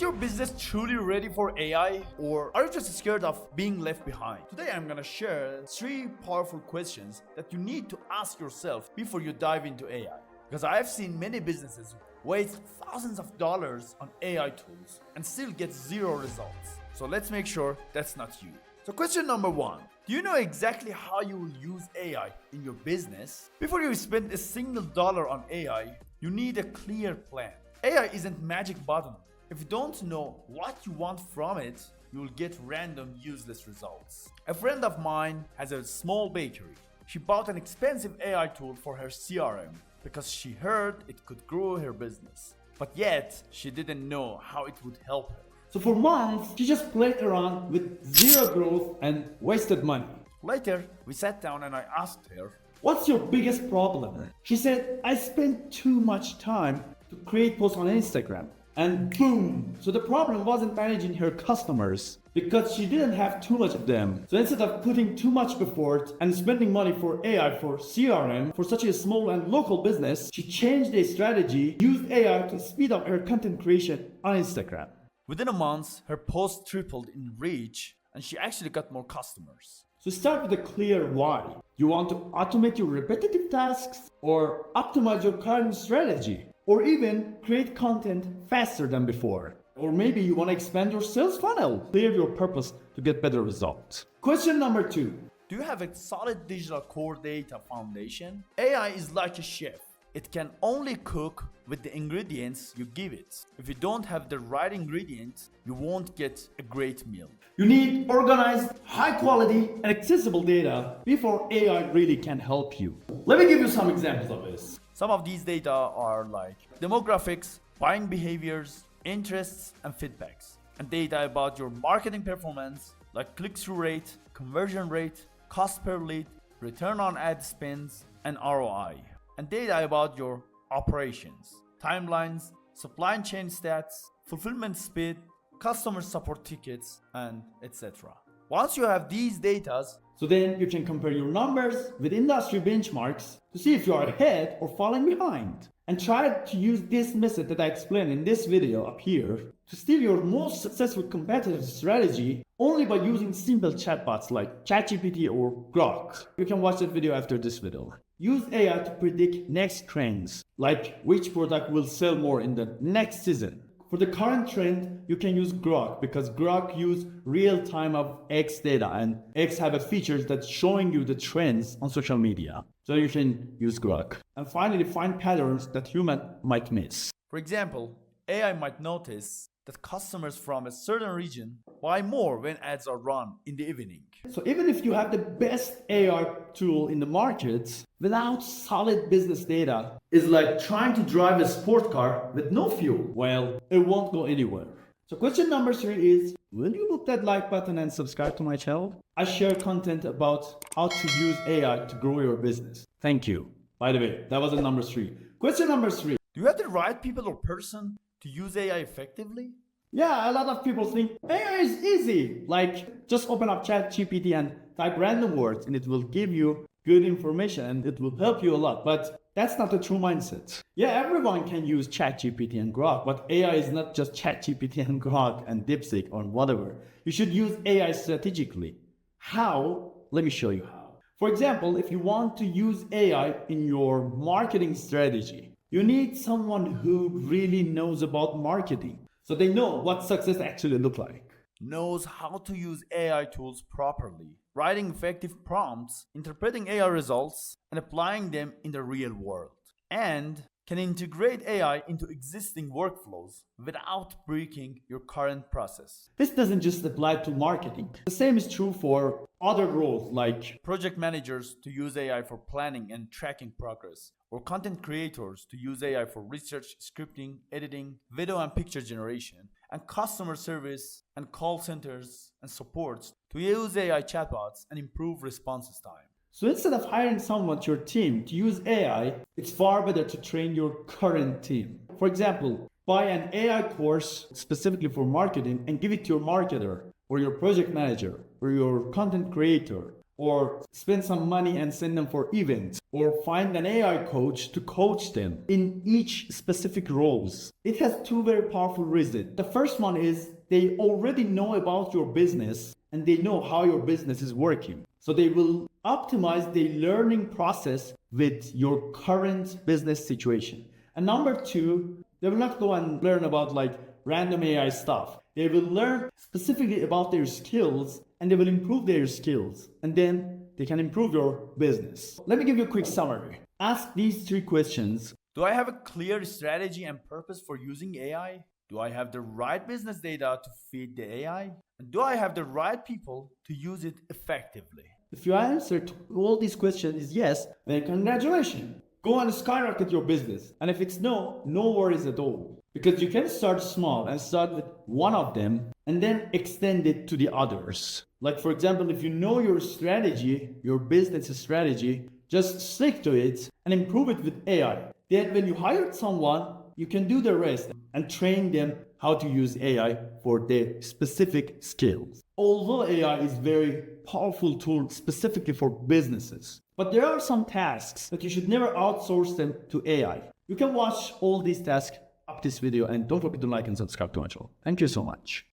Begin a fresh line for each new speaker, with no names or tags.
Is your business truly ready for AI, or are you just scared of being left behind? Today I'm gonna share 3 powerful questions that you need to ask yourself before you dive into AI. Because I have seen many businesses waste thousands of dollars on AI tools and still get zero results. So let's make sure that's not you. So question number 1. Do you know exactly how you will use AI in your business? Before you spend a single dollar on AI, you need a clear plan. AI isn't magic button. If you don't know what you want from it, you will get random useless results. A friend of mine has a small bakery. She bought an expensive AI tool for her CRM because she heard it could grow her business. But yet, she didn't know how it would help her.
So for months, she just played around with zero growth and wasted money.
Later, we sat down and I asked her,
What's your biggest problem? She said, I spend too much time to create posts on Instagram. And boom! So the problem wasn't managing her customers because she didn't have too much of them. So instead of putting too much effort and spending money for AI for CRM for such a small and local business, she changed the strategy, used AI to speed up her content creation on Instagram.
Within a month, her posts tripled in reach and she actually got more customers.
So start with a clear why. You want to automate your repetitive tasks or optimize your current strategy or even create content faster than before. Or maybe you want to expand your sales funnel. Clear your purpose to get better results. Question number 2.
Do you have a solid digital core data foundation? AI is like a chef. It can only cook with the ingredients you give it. If you don't have the right ingredients, you won't get a great meal.
You need organized, high quality, and accessible data before AI really can help you. Let me give you some examples of this.
Some of these data are like demographics, buying behaviors, interests, and feedbacks. And data about your marketing performance, like click-through rate, conversion rate, cost per lead, return on ad spends, and ROI. And data about your operations, timelines, supply chain stats, fulfillment speed, customer support tickets, and etc. Once you have these data,
so then you can compare your numbers with industry benchmarks to see if you are ahead or falling behind. And try to use this method that I explained in this video up here to steal your most successful competitive strategy only by using simple chatbots like Chatgpt or GROK. You can watch that video after this video. Use AI to predict next trends, like which product will sell more in the next season. For the current trend, you can use GROK because GROK use real time of X data and X have a features that's showing you the trends on social media. So you can use GROK. And finally, find patterns that human might miss.
For example, AI might notice that customers from a certain region buy more when ads are run in the evening.
So even if you have the best AI tool in the market, without solid business data, it's like trying to drive a sport car with no fuel. Well, it won't go anywhere. So question number 3 is, will you hit that like button and subscribe to my channel? I share content about how to use AI to grow your business. Thank you. By the way, that was number 3. Question number 3.
Do you have the right people or person to use AI effectively?
Yeah, a lot of people think AI is easy. Like, just open up ChatGPT and type random words and it will give you good information and it will help you a lot. But that's not the true mindset. Yeah, everyone can use ChatGPT and GROK, but AI is not just ChatGPT and GROK and DeepSeek or whatever. You should use AI strategically. How? Let me show you how. For example, if you want to use AI in your marketing strategy, you need someone who really knows about marketing. So they know what success actually looks like.
Knows how to use AI tools properly, writing effective prompts, interpreting AI results, and applying them in the real world. And can integrate AI into existing workflows without breaking your current process.
This doesn't just apply to marketing. The same is true for other roles like
project managers to use AI for planning and tracking progress, or content creators to use AI for research, scripting, editing, video and picture generation, and customer service and call centers and supports to use AI chatbots and improve responses time.
So instead of hiring someone to your team to use AI, it's far better to train your current team. For example, buy an AI course specifically for marketing and give it to your marketer or your project manager or your content creator or spend some money and send them for events, or find an AI coach to coach them in each specific roles. It has two very powerful reasons. The first one is they already know about your business and they know how your business is working. So they will optimize the learning process with your current business situation. And number two, they will not go and learn about like random AI stuff. They will learn specifically about their skills and they will improve their skills. And then they can improve your business. Let me give you a quick summary. Ask these three questions.
Do I have a clear strategy and purpose for using AI? Do I have the right business data to feed the AI? And do I have the right people to use it effectively?
If your answer to all these questions is yes, then congratulations. Go and skyrocket your business. And if it's no, no worries at all. Because you can start small and start with one of them and then extend it to the others. Like for example, if you know your strategy, your business strategy, just stick to it and improve it with AI. Then when you hire someone, you can do the rest and train them how to use AI for their specific skills. Although AI is a very powerful tool specifically for businesses, but there are some tasks that you should never outsource them to AI. You can watch all these tasks up this video and don't forget to like and subscribe to my channel. Thank you so much.